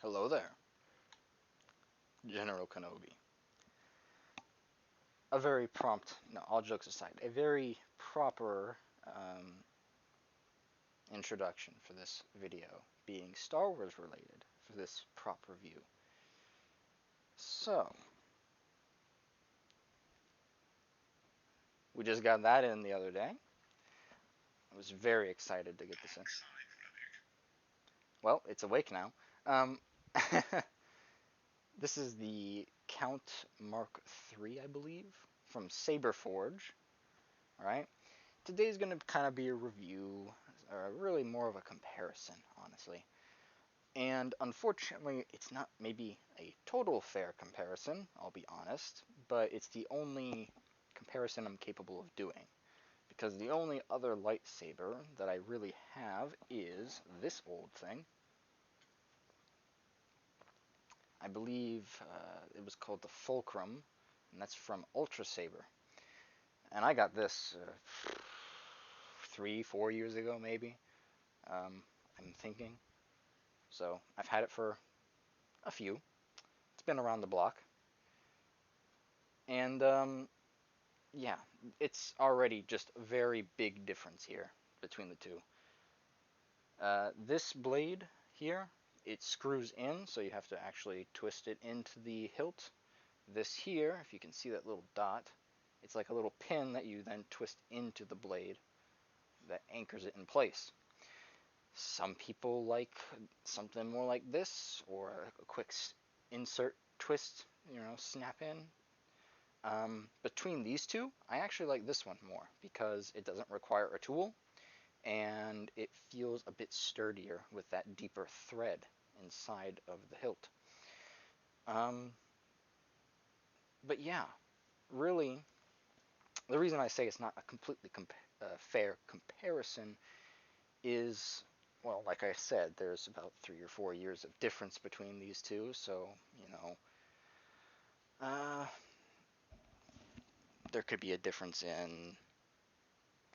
Hello there, General Kenobi. A very prompt, no, all jokes aside, a very proper introduction for this video, being Star Wars related for this prop review. So, we just got that in the other day. I was very excited to get this in. Well, it's awake now. Um, this is the Count Mark III, I believe, from Saberforge. Alright? Today's going to kind of be a review, or really more of a comparison, honestly. And unfortunately, it's not maybe a total fair comparison, I'll be honest, but it's the only comparison I'm capable of doing. Because the only other lightsaber that I really have is this old thing. I believe it was called the Fulcrum, and that's from Ultra Saber. And I got this 3-4 years ago, maybe. I'm thinking. So I've had it for a few. It's been around the block. And yeah, it's already just a very big difference here between the two. This blade here, it screws in, so you have to actually twist it into the hilt. This here, if you can see that little dot, it's like a little pin that you then twist into the blade that anchors it in place. Some people like something more like this, or a quick insert twist, snap in. Between these two, I actually like this one more because it doesn't require a tool and it feels a bit sturdier with that deeper thread inside of the hilt. But yeah, really, the reason I say it's not a completely fair comparison is, well, like I said, there's about 3 or 4 years of difference between these two, so, uh, there could be a difference in,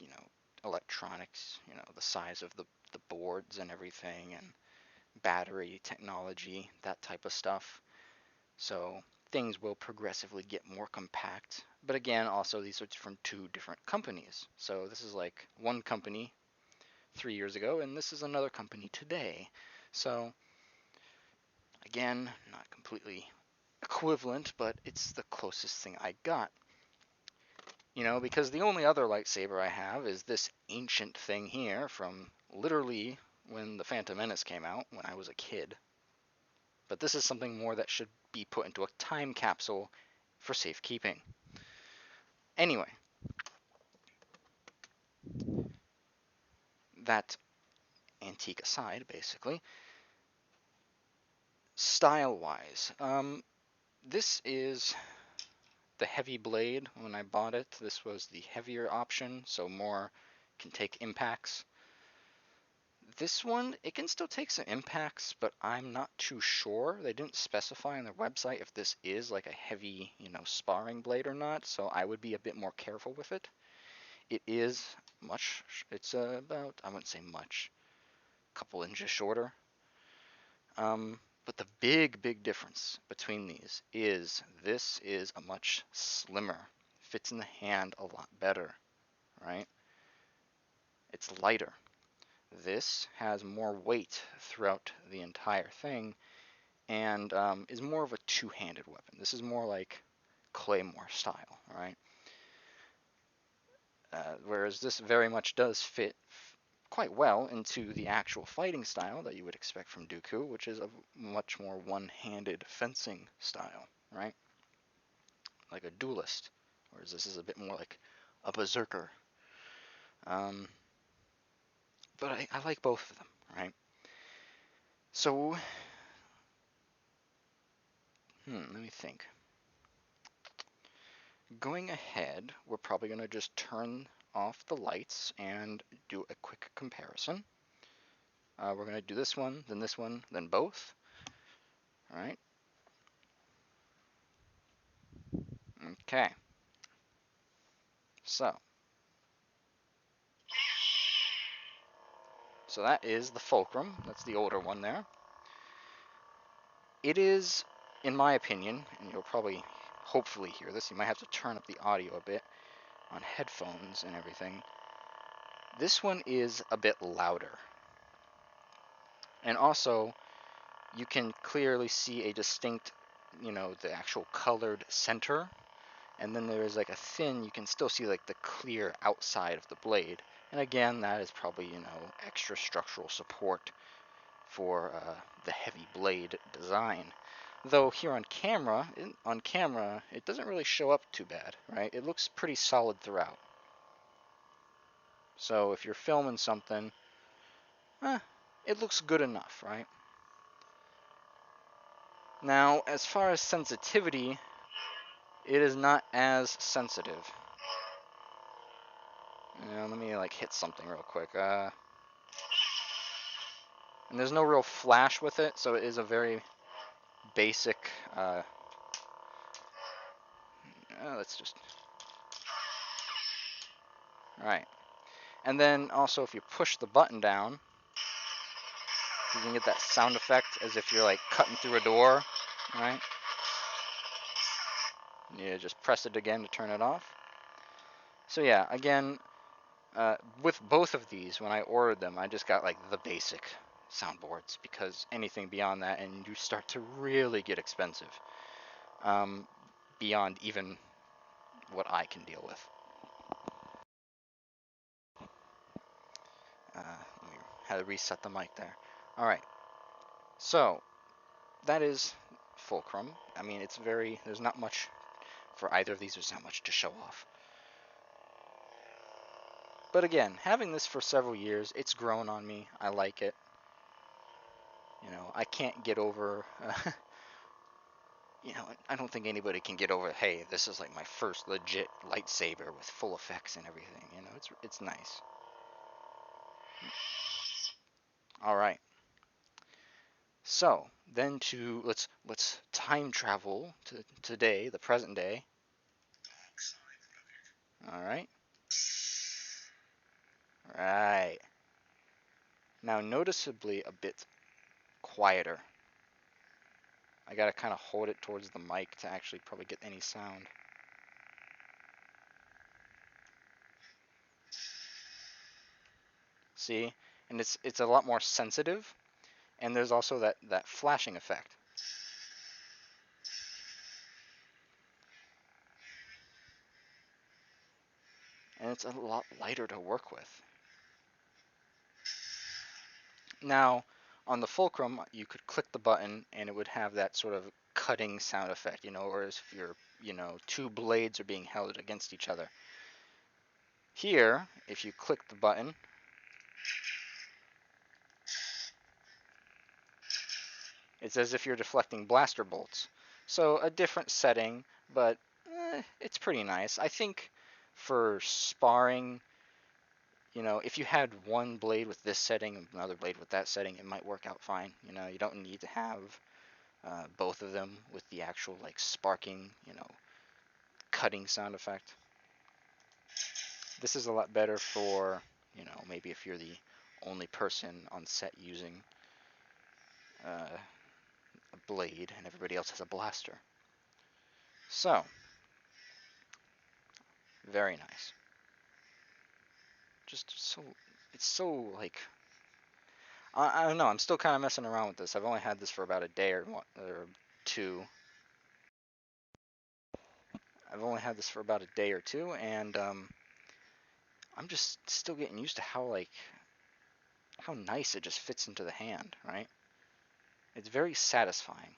you know, electronics, the size of the boards and everything, and battery technology, that type of stuff. So things will progressively get more compact. But again, also these are from two different companies. So this is like one company 3 years ago, and this is another company today. So again, not completely equivalent, but it's the closest thing I got. Because the only other lightsaber I have is this ancient thing here from literally when the Phantom Menace came out when I was a kid. But this is something more that should be put into a time capsule for safekeeping. Anyway, that antique aside, basically, style-wise, this is the heavy blade. When I bought it, this was the heavier option, so more can take impacts. This one, it can still take some impacts, but I'm not too sure. They didn't specify on their website if this is like a heavy, sparring blade or not, so I would be a bit more careful with it. It is much, it's about, I wouldn't say much, a couple inches shorter. But the big difference between these is this is a much slimmer, fits in the hand a lot better, right? It's lighter. This has more weight throughout the entire thing and is more of a two-handed weapon. This is more like Claymore style, right? Whereas this very much does fit quite well into the actual fighting style that you would expect from Dooku, which is a much more one-handed fencing style, right? Like a duelist, whereas this is a bit more like a berserker. Um, but I like both of them, right? So, let me think. Going ahead, we're probably going to just turn off the lights and do a quick comparison. We're going to do this one, then both. All right. Okay. So that is the Fulcrum. That's the older one there. It is, in my opinion, and you'll probably hopefully hear this, you might have to turn up the audio a bit on headphones and everything. This one is a bit louder. And also, you can clearly see a distinct, the actual colored center. And then there is like a thin, you can still see like the clear outside of the blade. And again, that is probably, extra structural support for the heavy blade design. Though here on camera, it doesn't really show up too bad, right? It looks pretty solid throughout. So if you're filming something, it looks good enough, right? Now, as far as sensitivity, it is not as sensitive. Let me like hit something real quick. And there's no real flash with it, so it is a very basic. Let's just. All right. And then also, if you push the button down, you can get that sound effect as if you're like cutting through a door, right? You just press it again to turn it off. So yeah, again, with both of these, when I ordered them, I just got like the basic soundboards, because anything beyond that and you start to really get expensive, beyond even what I can deal with. Let me had to reset the mic there. All right, so that is Fulcrum. I mean, there's not much for either of these. There's not much to show off. But again, having this for several years, it's grown on me. I like it. I can't get over. I don't think anybody can get over. Hey, this is like my first legit lightsaber with full effects and everything. It's nice. All right. So then let's time travel to today, the present day. All right. Right. Now noticeably a bit quieter. I gotta kind of hold it towards the mic to actually probably get any sound. See? And it's a lot more sensitive, and there's also that flashing effect. And it's a lot lighter to work with. Now, on the Fulcrum, you could click the button and it would have that sort of cutting sound effect, or as if two blades are being held against each other. Here, if you click the button, it's as if you're deflecting blaster bolts. So a different setting, but it's pretty nice. I think for sparring, if you had one blade with this setting and another blade with that setting, it might work out fine. You don't need to have both of them with the actual like sparking, cutting sound effect. This is a lot better for, maybe if you're the only person on set using a blade and everybody else has a blaster. So, very nice. Just so, it's so like, I don't know, I'm still kind of messing around with this. I've only had this for about a day or two. I've only had this for about a day or two, and I'm just still getting used to how nice it just fits into the hand, right? It's very satisfying.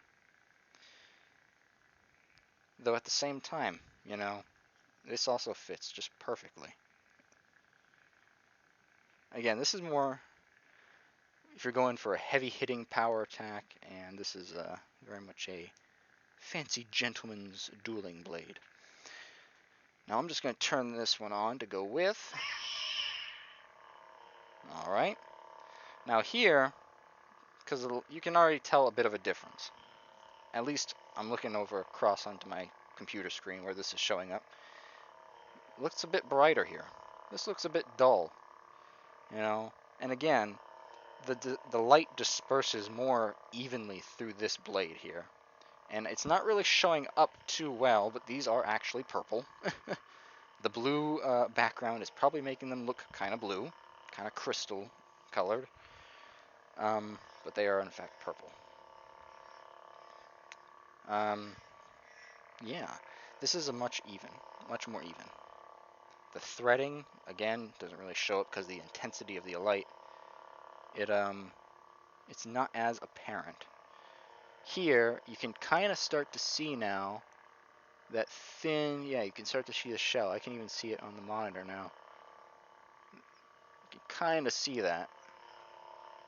Though at the same time, this also fits just perfectly. Again, this is more if you're going for a heavy hitting power attack, and this is very much a fancy gentleman's dueling blade. Now I'm just going to turn this one on to go with. Alright. Now here, because you can already tell a bit of a difference. At least I'm looking over across onto my computer screen where this is showing up. It looks a bit brighter here. This looks a bit dull. And again, the light disperses more evenly through this blade here. And it's not really showing up too well, but these are actually purple. The blue background is probably making them look kind of blue, kind of crystal colored, but they are in fact purple. Um, yeah, this is a much more even. The threading, again, doesn't really show up because the intensity of the light. It's not as apparent. Here, you can kind of start to see now that thin, yeah, you can start to see the shell. I can even see it on the monitor now. You can kind of see that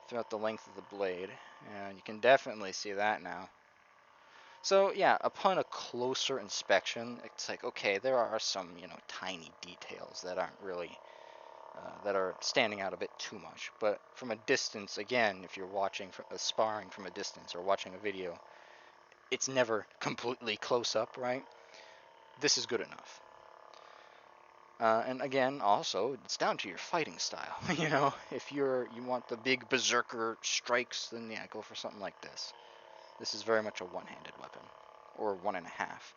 throughout the length of the blade, and you can definitely see that now. So yeah, upon a closer inspection, it's like, okay, there are some, tiny details that aren't really, that are standing out a bit too much. But from a distance, again, if you're watching sparring from a distance or watching a video, it's never completely close up, right? This is good enough. And again, also, it's down to your fighting style. If you want the big berserker strikes, then yeah, go for something like this. This is very much a one-handed weapon, or one and a half.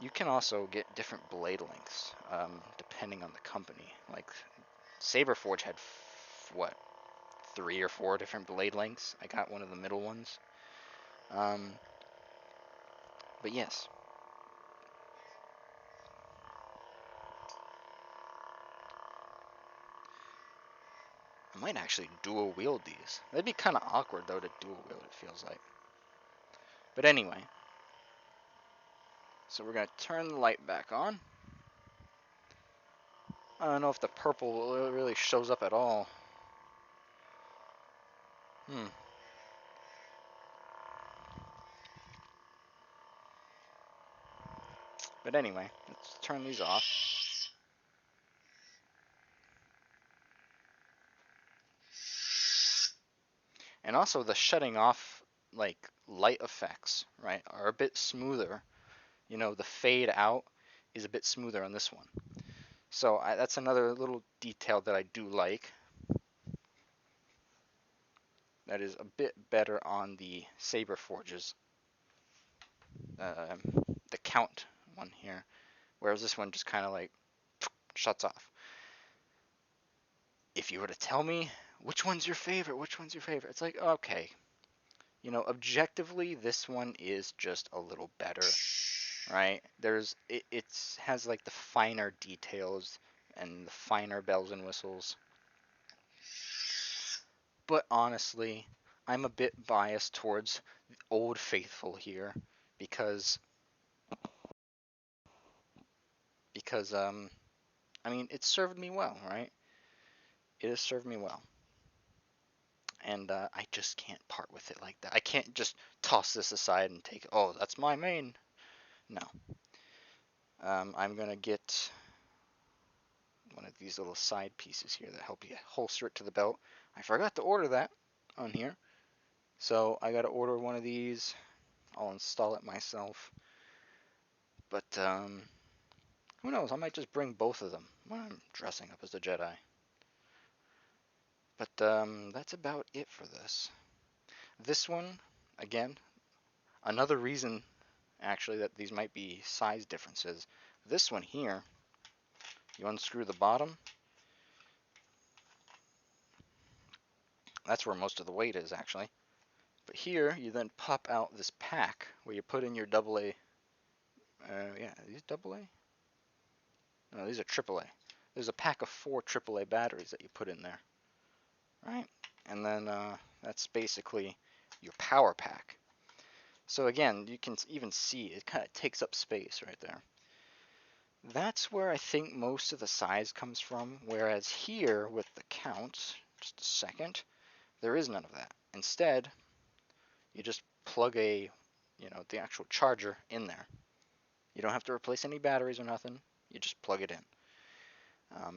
You can also get different blade lengths, depending on the company. Like, Saberforge had, what, 3 or 4 different blade lengths? I got one of the middle ones. But yes. I might actually dual wield these. That'd be kind of awkward, though, to dual wield, it feels like. But anyway. So we're going to turn the light back on. I don't know if the purple really shows up at all. But anyway, let's turn these off. And also the shutting off, like, light effects, right, are a bit smoother. The fade out is a bit smoother on this one. So that's another little detail that I do like. That is a bit better on the Saberforges. The count one here. Whereas this one just kind of like shuts off. If you were to tell me which one's your favorite, it's like, okay, objectively, this one is just a little better, right? It has like the finer details and the finer bells and whistles. But honestly, I'm a bit biased towards the Old Faithful here because I mean, it served me well, right? It has served me well. And I just can't part with it like that. I can't just toss this aside and take, oh, that's my main. No. I'm going to get one of these little side pieces here that help you holster it to the belt. I forgot to order that on here. So I got to order one of these. I'll install it myself. But who knows? I might just bring both of them when I'm dressing up as a Jedi. But that's about it for this. This one, again, another reason actually that these might be size differences. This one here, you unscrew the bottom. That's where most of the weight is actually. But here you then pop out this pack where you put in your AA. Yeah, are these AA? No, these are AAA. There's a pack of 4 AAA batteries that you put in there, right? And then that's basically your power pack. So again, you can even see it kind of takes up space right there. That's where I think most of the size comes from, whereas here with the counts, just a second, there is none of that. Instead, you just plug the actual charger in there. You don't have to replace any batteries or nothing. You just plug it in.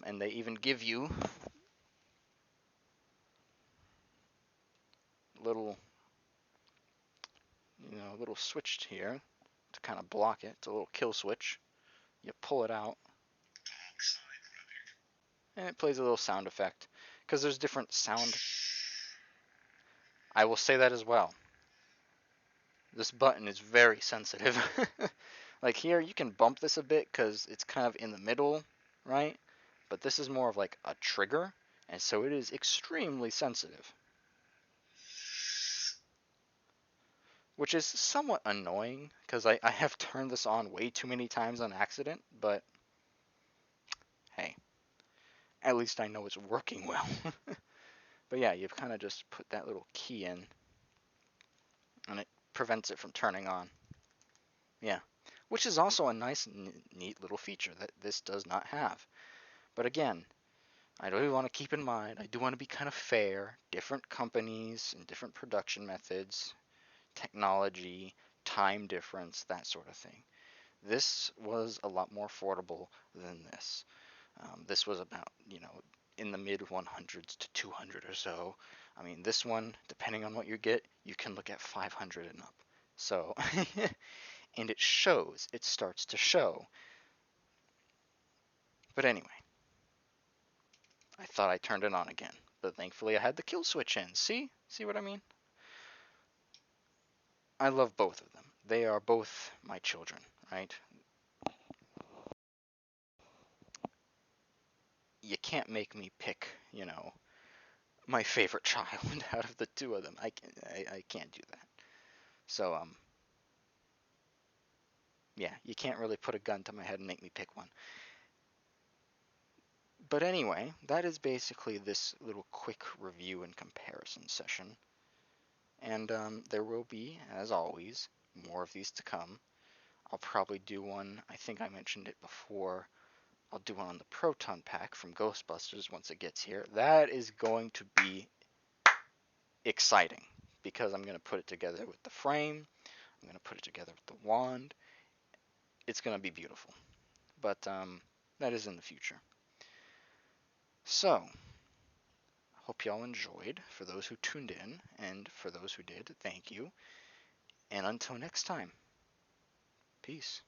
And they even give you little, little switch here to kind of block it. It's a little kill switch. You pull it out, and it plays a little sound effect. because there's different sound. I will say that as well. This button is very sensitive. Like here, you can bump this a bit because it's kind of in the middle, right? But this is more of like a trigger, and so it is extremely sensitive. Which is somewhat annoying because I have turned this on way too many times on accident, but hey, at least I know it's working well. But yeah, you've kind of just put that little key in, and it prevents it from turning on. Yeah, which is also a nice, neat little feature that this does not have. But again, I do want to keep in mind, I do want to be kind of fair. Different companies and different production methods, technology, time difference, that sort of thing. This was a lot more affordable than this. This was about, in the mid 100s to 200 or so. I mean, this one, depending on what you get, you can look at 500 and up. So, and it shows, it starts to show. But anyway, I thought I turned it on again, but thankfully I had the kill switch in. See what I mean? I love both of them. They are both my children, right? You can't make me pick, my favorite child out of the two of them. I can't do that. So yeah, you can't really put a gun to my head and make me pick one. But anyway, that is basically this little quick review and comparison session. And there will be, as always, more of these to come. I'll probably do one, I think I mentioned it before, I'll do one on the Proton Pack from Ghostbusters once it gets here. That is going to be exciting because I'm going to put it together with the frame, I'm going to put it together with the wand. It's going to be beautiful. But that is in the future. So, hope y'all enjoyed. For those who tuned in, and for those who did, thank you. And until next time, peace.